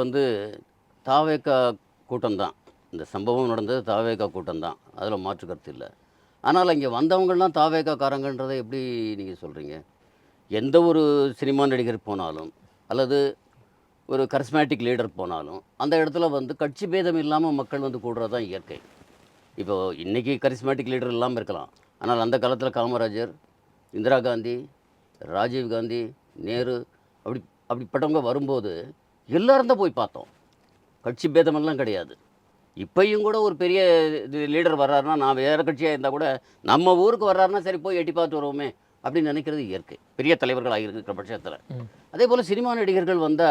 வந்து தாவேகா கூட்டம் தான். இந்த சம்பவம் நடந்தது தாவேகா கூட்டம் தான். அதில் மாற்று கருத்து இல்ல. ஆனால் இங்கே வந்தவங்கலாம் தாவேகாக்காரங்கன்றதை எப்படி நீங்க சொல்றீங்க? எந்த ஒரு சினிமா நடிகர் போனாலும், அல்லது ஒரு கரிஸ்மேட்டிக் லீடர் போனாலும், அந்த இடத்துல வந்து கட்சி பேதம் இல்லாம மக்கள் வந்து கூடுறது தான் இயற்கை. இப்போ இன்னைக்கு கரிஸ்மேட்டிக் லீடர் இல்லாம இருக்கலாம். ஆனால் அந்த காலத்தில காமராஜர், இந்திரா காந்தி, ராஜீவ் காந்தி, நேரு அப்படி அப்படிப்பட்டவங்க வரும்போது, எல்லாரும் தான் போய் பார்த்தோம். கட்சி பேதமெல்லாம் கிடையாது. இப்பயும் கூட ஒரு பெரிய லீடர் வர்றாருன்னா, நான் வேற கட்சியா இருந்தா கூட, நம்ம ஊருக்கு வர்றாருன்னா, சரி போய் எட்டி பார்த்துட்டு வருவோமே! அப்படின்னு நினைக்கிறது இயற்கை. பெரிய தலைவர்கள் ஆகியிருக்கிற பட்சத்தில. அதேபோல சினிமா நடிகர்கள் வந்தா,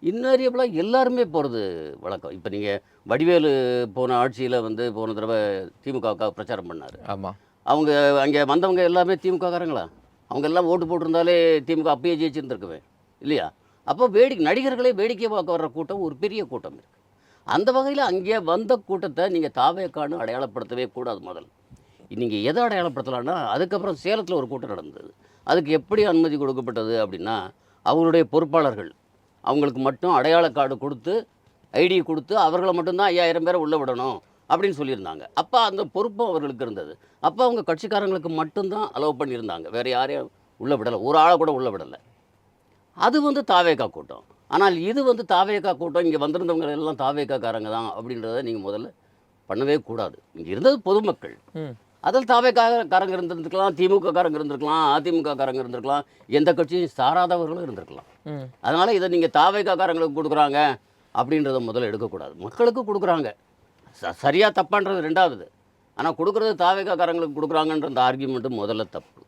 இன்வேரியபிளா எல்லாருமே போறது வழக்கம். இப்ப நீங்க வடிவேலு போன ஆட்சியில வந்து போன தடவ திமுகவுக்காக பிரச்சாரம் பண்ணாரு. ஆமா. அவங்க அங்கே வந்தவங்க எல்லாமே திமுககாரங்களா? அவங்க எல்லாம் ஓட்டு போட்டிருந்தாலே திமுக அப்பயே ஜெயிச்சிருந்திருக்குமே! இல்லையா? அப்போ நடிகர்களே வேடிக்கை பார்க்க வர்ற கூட்டம் ஒரு பெரிய கூட்டம் இருக்கு. அந்த வகையில் அங்கே வந்த கூட்டத்தை நீங்கள் தாவேக்கான்னு அடையாளப்படுத்தவே கூடாது முதல்ல. நீங்கள் எதை அடையாளப்படுத்தலான்னா, அதுக்கப்புறம் சேலத்தில் ஒரு கூட்டம் நடந்தது. அதுக்கு எப்படி அனுமதி கொடுக்கப்பட்டது அப்படின்னா, அவங்களுடைய பொறுப்பாளர்கள் அவங்களுக்கு மட்டும் அடையாள கார்டு கொடுத்து, ஐடி கொடுத்து, அவர்களை மட்டும்தான் 5000 பேரை உள்ளே விடணும் அப்படின்னு சொல்லியிருந்தாங்க. அப்போ அந்த பொறுப்பும் அவர்களுக்கு இருந்தது. அப்போ அவங்க கட்சிக்காரங்களுக்கு மட்டும்தான் அலோவ் பண்ணியிருந்தாங்க. வேறு யாரையும் உள்ளே விடலை. ஒரு ஆளை கூட உள்ளே விடலை. அது வந்து தாவேகா கூட்டம். ஆனால் இது வந்து தாவேகா கூட்டம், இங்கே வந்திருந்தவங்க எல்லாம் தாவேகாக்காரங்க தான் அப்படின்றத நீங்கள் முதல்ல பண்ணவே கூடாது. இங்கே இருந்தது பொதுமக்கள். அதில் தாவேகாக்காரங்க இருந்திருக்கலாம், திமுககாரங்க இருந்திருக்கலாம், அதிமுககாரங்க இருந்திருக்கலாம், எந்த கட்சியும் சாராதவர்களும் இருந்திருக்கலாம். அதனால் இதை நீங்கள் தாவேகாக்காரங்களுக்கு கொடுக்குறாங்க அப்படின்றத முதல்ல எடுக்கக்கூடாது. மக்களுக்கு கொடுக்குறாங்க. சரியா தப்பான்றது ரெண்டாவது. ஆனால் கொடுக்குறது தாவேகாக்காரங்களுக்கு கொடுக்குறாங்கன்ற அந்த ஆர்கியூமெண்ட்டு முதல்ல தப்பு.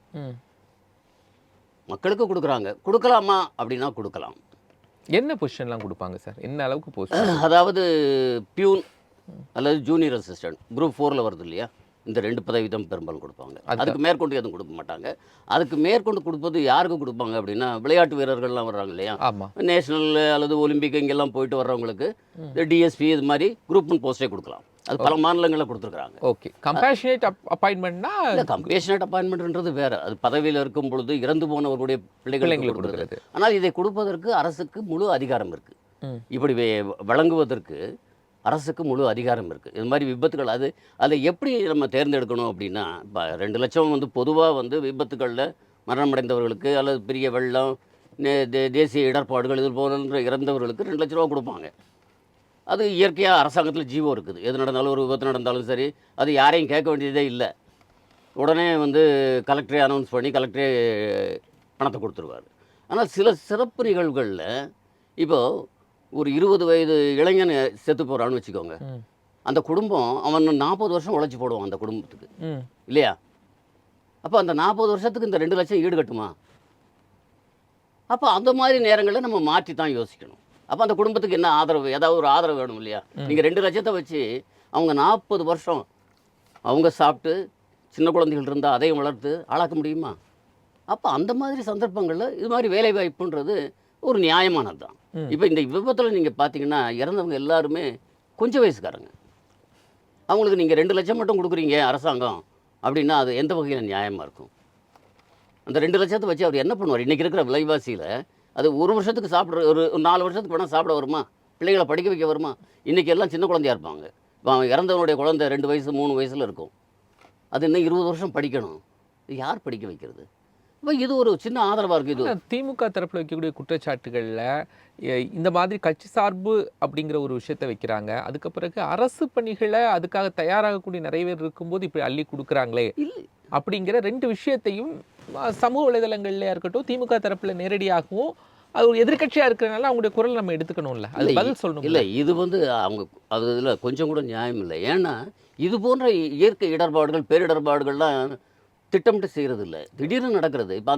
மக்களுக்கு கொடுக்குறாங்க. கொடுக்கலாமா அப்படின்னா கொடுக்கலாம். என்ன பொசிஷன்லாம் கொடுப்பாங்க சார்? என்ன அளவுக்கு போஸ்ட்? அதாவது பியூன் அல்லது ஜூனியர் அசிஸ்டன்ட் குரூப் 4ல் வருது இல்லையா? இந்த 2 பதவி தான் பெரும்பாலும் கொடுப்பாங்க. அதுக்கு மேற்கொண்டு எதுவும் கொடுக்க மாட்டாங்க. அதுக்கு மேற்கொண்டு கொடுப்பது யாருக்கு கொடுப்பாங்க அப்படின்னா, விளையாட்டு வீரர்கள்லாம் வர்றாங்க இல்லையா? நேஷனல் அல்லது ஒலிம்பிக் இங்கெல்லாம் போயிட்டு வர்றவங்களுக்கு டிஎஸ்பி இது மாதிரி குரூப் 1 போஸ்டே கொடுக்கலாம். அது பல மாநிலங்களில் கொடுத்துருக்காங்க. ஓகே. கம்பேஷனேட் அப்பாயின்மெண்ட்னா கம்பேஷனேட் அப்பாயின்மெண்ட்ன்றது வேற. அது பதவியில் இருக்கும் பொழுது இறந்து போனவர்களுடைய பிள்ளைகளுக்கு கொடுக்குறது. ஆனால் இதை கொடுப்பதற்கு அரசுக்கு முழு அதிகாரம் இருக்கு. இப்படி வழங்குவதற்கு அரசுக்கு முழு அதிகாரம் இருக்குது. இது மாதிரி விபத்துகள் அதை எப்படி நம்ம தேர்ந்தெடுக்கணும் அப்படின்னா, இப்போ 2 லட்சம் வந்து பொதுவாக வந்து விபத்துகளில் மரணமடைந்தவர்களுக்கு அல்லது பெரிய வெள்ளம், தேசிய இடர்பாடுகள் இது போன்ற இறந்தவர்களுக்கு 2 லட்ச ரூபா கொடுப்பாங்க. அது இயற்கையாக அரசாங்கத்தில் ஜீவோ இருக்குது. எது நடந்தாலும் ஒரு விபத்து நடந்தாலும் சரி, அது யாரையும் கேட்க வேண்டியதே இல்லை. உடனே வந்து கலெக்டரே அனௌன்ஸ் பண்ணி கலெக்டரே பணத்தை கொடுத்துருவார். ஆனால் சில சிறப்பு நிகழ்வுகளில் இப்போது ஒரு 20 வயது இளைஞன் செத்து போகிறான்னு வச்சுக்கோங்க. அந்த குடும்பம் அவன் 40 வருஷம் உழைச்சி போடுவான் அந்த குடும்பத்துக்கு, இல்லையா? அப்போ அந்த 40 வருஷத்துக்கு இந்த 2 லட்சம் ஈடு கட்டுமா? அப்போ அந்த மாதிரி நேரங்களில் நம்ம மாற்றி தான் யோசிக்கணும். அப்போ அந்த குடும்பத்துக்கு என்ன ஆதரவு, ஏதாவது ஒரு ஆதரவு வேணும் இல்லையா? நீங்கள் 2 லட்சத்தை வச்சு அவங்க 40 வருஷம் அவங்க சாப்பிட்டு சின்ன குழந்தைகள் இருந்தால் அதையும் வளர்த்து ஆளாக்க முடியுமா? அப்போ அந்த மாதிரி சந்தர்ப்பங்களில் இது மாதிரி வேலைவாய்ப்புன்றது ஒரு நியாயமானது தான். இப்போ இந்த விபத்தில் நீங்கள் பார்த்தீங்கன்னா இறந்தவங்க எல்லாருமே கொஞ்சம் வயசுக்காரங்க. அவங்களுக்கு நீங்கள் 2 லட்சம் மட்டும் கொடுக்குறீங்க அரசாங்கம் அப்படின்னா அது எந்த வகையில் நியாயமாக இருக்கும்? அந்த 2 லட்சத்தை வச்சு அவர் என்ன பண்ணுவார்? இன்றைக்கி இருக்கிற விலைவாசியில் அது ஒரு வருஷத்துக்கு சாப்பிட்ற ஒரு 4 வருஷத்துக்கு வேணால் சாப்பிட வருமா? பிள்ளைகளை படிக்க வைக்க வருமா? இன்றைக்கி எல்லாம் சின்ன குழந்தையாக இருப்பாங்க. இப்போ அவன் இறந்தவனுடைய குழந்தை 2 வயசு 3 வயசில் இருக்கும். அது இன்னும் 20 வருஷம் படிக்கணும். யார் படிக்க வைக்கிறது? இப்போ இது ஒரு சின்ன ஆதரவாக இருக்குது. இது திமுக தரப்பில் வைக்கக்கூடிய குற்றச்சாட்டுகளில் இந்த மாதிரி கட்சி சார்பு அப்படிங்கிற ஒரு விஷயத்தை வைக்கிறாங்க. அதுக்கு பிறகு அரசு பணிகளை அதுக்காக தயாராகக்கூடிய நிறைய பேர் இருக்கும்போது இப்படி அள்ளி கொடுக்குறாங்களே அப்படிங்கிற 2 விஷயத்தையும் சமூக வலைதளங்கள்ல இருக்கட்டும், திமுக தரப்பில் நேரடியாகவும் அது ஒரு எதிர்கட்சியாக இருக்கிறனால அவங்களுடைய குரல் நம்ம எடுத்துக்கணும்ல, அது பதில் சொல்லணும். இல்லை, இது வந்து அவங்க அது இதில் கொஞ்சம் கூட நியாயம் இல்லை. ஏன்னா இது போன்ற இயற்கை இடர்பாடுகள் பேரிடர்பாடுகள்லாம் திட்டமிட்டு செய்கிறது இல்லை, திடீர்னு நடக்கிறது. இப்போ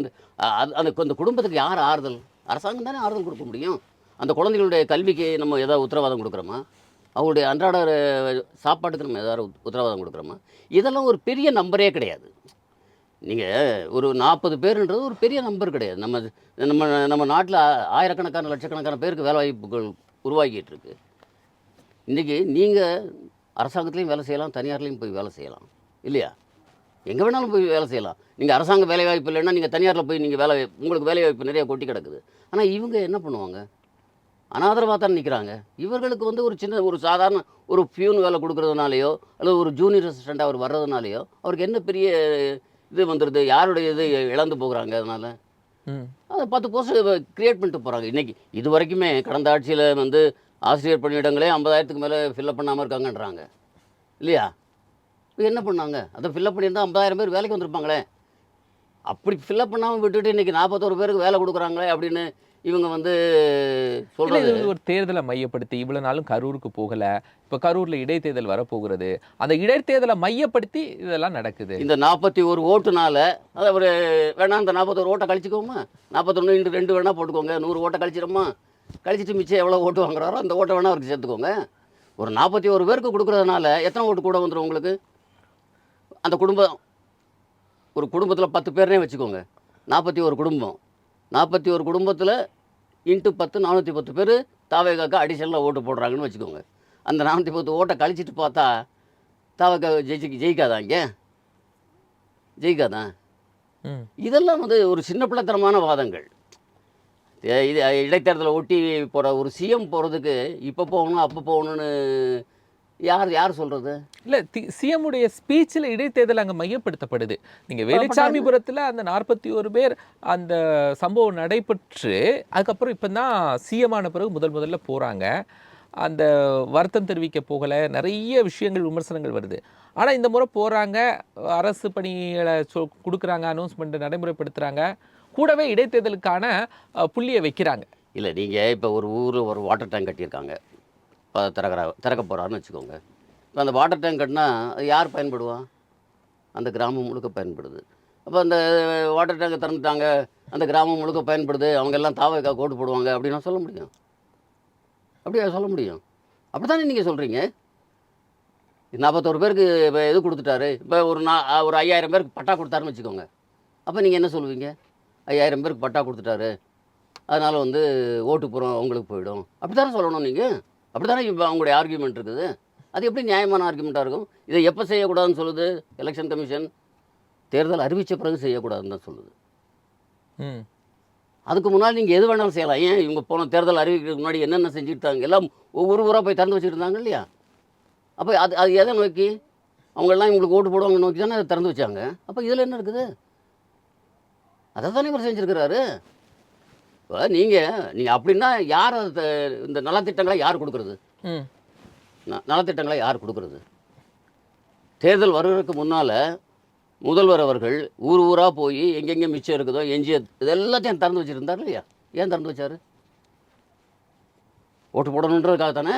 அந்த குடும்பத்துக்கு யார் ஆறுதல்? அரசாங்கம் தானே ஆறுதல் கொடுக்க முடியும். அந்த குழந்தைகளுடைய கல்விக்கு நம்ம ஏதாவது உத்தரவாதம் கொடுக்குறோமா? அவங்களுடைய அன்றாட சாப்பாட்டுக்கு நம்ம ஏதாவது உத்தரவாதம் கொடுக்குறோமா? இதெல்லாம் ஒரு பெரிய நம்பரே கிடையாது. நீங்கள் ஒரு 40 பேருன்றது ஒரு பெரிய நம்பர் கிடையாது. நம்ம நம்ம நம்ம நாட்டில் ஆயிரக்கணக்கான லட்சக்கணக்கான பேருக்கு வேலை வாய்ப்புகள் உருவாக்கிட்டு இருக்கு. இன்றைக்கி நீங்கள் அரசாங்கத்துலேயும் வேலை செய்யலாம், தனியார்லேயும் போய் வேலை செய்யலாம், இல்லையா? எங்கே வேணாலும் போய் வேலை செய்யலாம். நீங்கள் அரசாங்க வேலைவாய்ப்பு இல்லைன்னா நீங்கள் தனியாரில் போய் நீங்கள் உங்களுக்கு வேலைவாய்ப்பு நிறைய கொட்டி கிடக்குது. ஆனால் இவங்க என்ன பண்ணுவாங்க? அனாதரவாக தான் நிற்கிறாங்க. இவர்களுக்கு வந்து ஒரு சின்ன ஒரு சாதாரண ஒரு பியூன் வேலை கொடுக்குறதுனாலையோ அல்லது ஒரு ஜூனியர் அசிஸ்டண்ட் அவர் வர்றதுனாலையோ அவருக்கு என்ன பெரிய இது வந்துடுது, யாருடைய இது இழந்து போகிறாங்க. அதனால் ம். அதை 10 போஸ்ட் கிரியேட் பண்ணிட்டு போகிறாங்க. இன்றைக்கி இது வரைக்குமே கடந்த ஆட்சியில் வந்து ஆசிரியர் பணியிடங்களே 50,000க்கு மேலே ஃபில்அப் பண்ணாமல் இருக்காங்கன்றாங்க இல்லையா? இப்போ என்ன பண்ணாங்க? அதை ஃபில்அப் பண்ணியிருந்தால் 50,000 பேர் வேலைக்கு வந்திருப்பாங்களே. அப்படி ஃபில்அப் பண்ணாமல் விட்டுட்டு இன்றைக்கி 41 பேருக்கு வேலை கொடுக்குறாங்களே அப்படின்னு இவங்க வந்து இல்ல, சொல்கிறது. இது ஒரு தேர்தலை மையப்படுத்தி இவ்வளவு நாளும் கரூருக்கு போகல, இப்ப கரூர்ல இடைத்தேர்தல் வரப்போகிறது, அந்த இடைத்தேர்தலை மையப்படுத்தி இதெல்லாம் நடக்குது. இந்த 41 ஓட்டுனால அதை ஒரு வேணா இந்த 41 ஓட்டை கழிச்சிக்கோமா, 41 இன்ட்டு 2 வேணால் போட்டுக்கோங்க, 100 ஓட்டை கழிச்சிடுமா, கழிச்சிட்டு மிச்சம் எவ்வளோ ஓட்டு வாங்குறாரோ அந்த ஓட்டை வேணால் அவருக்கு சேர்த்துக்கோங்க. ஒரு 41 பேருக்கு கொடுக்குறதுனால எத்தனை ஓட்டு கூட வந்துடும் உங்களுக்கு? அந்த குடும்பம் ஒரு குடும்பத்தில் 10 பேர்னே வச்சுக்கோங்க, 41 குடும்பம், 41 குடும்பத்தில் இன்ட்டு 10 410 பேர் தாவேகாக்கா அடிஷனலாக ஓட்டு போடுறாங்கன்னு வச்சுக்கோங்க. அந்த 410 ஓட்டை கழிச்சிட்டு பார்த்தா தாவேகா ஜெயிக்காதா? இங்கே ஜெயிக்காதான். ம். இதெல்லாம் வந்து ஒரு சின்ன பிள்ளைத்தனமான வாதங்கள். இது இடைத்தேர்தலை ஒட்டி போகிற ஒரு சிஎம் போகிறதுக்கு இப்போ போகணும் அப்போ போகணும்னு யார் சொல்கிறது? இல்ல, சிஎம் உடைய ஸ்பீச்சில் இடைத்தேர்தல் அங்க மையப்படுத்தப்படுது. நீங்க வேலுச்சாமிபுரத்துல அந்த 41 பேர் அந்த சம்பவம் நடைபெற்று அதுக்கப்புறம் இப்பதான் சிஎம் ஆன பிறகு முதல்ல போறாங்க. அந்த வருத்தம் தெரிவிக்க போகல, நிறைய விஷயங்கள் விமர்சனங்கள் வருது. ஆனா இந்த முறை போறாங்க, அரசு பணிகளை கொடுக்குறாங்க, அனௌன்ஸ்மெண்ட் நடைமுறைப்படுத்துறாங்க, கூடவே இடைத்தேர்தலுக்கான புள்ளியை வைக்கிறாங்க. இல்லை, நீங்கள் இப்போ ஒரு ஊர் ஒரு வாட்டர் டேங்க் கட்டியிருக்காங்க, இப்போ திறக்க போகிறாருன்னு வச்சுக்கோங்க. இப்போ அந்த வாட்டர் டேங்க் கட்டினா அது யார் பயன்படுவா? அந்த கிராமம் முழுக்க பயன்படுது. அப்போ அந்த வாட்டர் டேங்கை திறந்துட்டாங்க, அந்த கிராமம் முழுக்க பயன்படுது, அவங்க எல்லாம் தாவேக்கா ஓட்டு போடுவாங்க அப்படின்னா சொல்ல முடியும்? அப்படியா சொல்ல முடியும்? அப்படி தானே நீங்கள் சொல்கிறீங்க. 41 பேருக்கு இப்போ இது கொடுத்துட்டாரு, இப்போ ஒரு 5000 பேருக்கு பட்டா கொடுத்தாருன்னு வச்சுக்கோங்க. அப்போ நீங்கள் என்ன சொல்லுவீங்க? 5000 பேருக்கு பட்டா கொடுத்துட்டாரு, அதனால் வந்து ஓட்டு புறம் அவங்களுக்கு போயிடும், அப்படி தானே சொல்லணும் நீங்கள். அப்படி தானே இப்போ அவங்களுடைய ஆர்கியூமெண்ட் இருக்குது. அது எப்படி நியாயமான ஆர்கியூமெண்ட்டாக இருக்கும்? இதை எப்போ செய்யக்கூடாதுன்னு சொல்லுது எலெக்ஷன் கமிஷன்? தேர்தல் அறிவித்த பிறகு செய்யக்கூடாதுன்னு தான் சொல்லுது. ம். அதுக்கு முன்னாடி நீங்கள் எது வேணாலும் செய்யலாம். ஏன் இவங்க போன தேர்தல் அறிவிக்கிறதுக்கு முன்னாடி என்னென்ன செஞ்சுட்டாங்க? எல்லாம் ஒவ்வொரு ஊராக போய் திறந்து வச்சுருந்தாங்க இல்லையா? அப்போ அது எதை நோக்கி? அவங்கெல்லாம் இவங்களுக்கு ஓட்டு போடுவாங்க நோக்கி தானே அதை திறந்து வச்சாங்க. அப்போ இதில் என்ன இருக்குது? அதை தானே இவர் செஞ்சுருக்கிறாரு. இப்போ நீங்கள் அப்படின்னா யார் இந்த நலத்திட்டங்களை யார் கொடுக்குறது? ம். நலத்திட்டங்களை யார் கொடுக்குறது? தேர்தல் வருவதற்கு முன்னால் முதல்வர் அவர்கள் ஊர் ஊராக போய் எங்கெங்கே மிச்சம் இருக்குதோ எஞ்சிய இது எல்லாத்தையும் திறந்து வச்சுருந்தார் இல்லையா? ஏன் திறந்து வச்சார்? ஓட்டு போடணுன்றதுக்காக தானே.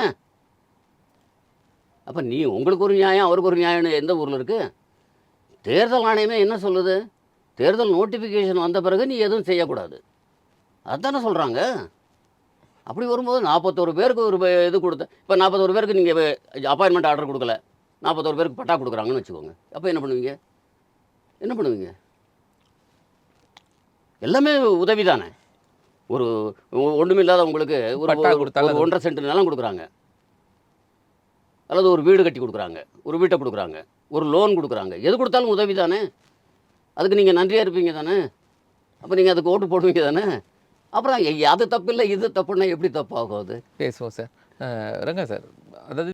அப்போ உங்களுக்கு ஒரு நியாயம் அவருக்கு ஒரு நியாயம்னு எந்த ஊரில் இருக்குது? தேர்தல் ஆணையமே என்ன சொல்லுது? தேர்தல் நோட்டிஃபிகேஷன் வந்த பிறகு நீ எதுவும் செய்யக்கூடாது, அதுதானே சொல்கிறாங்க. அப்படி வரும்போது 41 பேருக்கு ஒரு இது கொடுத்த, இப்போ 41 பேருக்கு நீங்கள் அப்பாயின்மெண்ட் ஆர்டர் கொடுக்கல, 41 பேருக்கு பட்டா கொடுக்குறாங்கன்னு வச்சுக்கோங்க. அப்போ என்ன பண்ணுவீங்க? என்ன பண்ணுவீங்க? எல்லாமே உதவி தானே. ஒரு ஒன்றுமில்லாத உங்களுக்கு ஒரு பட்டா கொடுத்தாலும் 1.5 சென்ட் நிலம் கொடுக்குறாங்க, அல்லது ஒரு வீடு கட்டி கொடுக்குறாங்க, ஒரு வீட்டை கொடுக்குறாங்க, ஒரு லோன் கொடுக்குறாங்க, எது கொடுத்தாலும் உதவி தானே. அதுக்கு நீங்கள் நன்றியாக இருப்பீங்க தானே. அப்போ நீங்கள் அதுக்கு ஓட்டு போடுவீங்க தானே. அப்புறம் அது தப்பு இல்லை இது தப்புன்னா எப்படி தப்பாகும்? அது பேசுவோம் சார். ரங்கா சார், அதாவது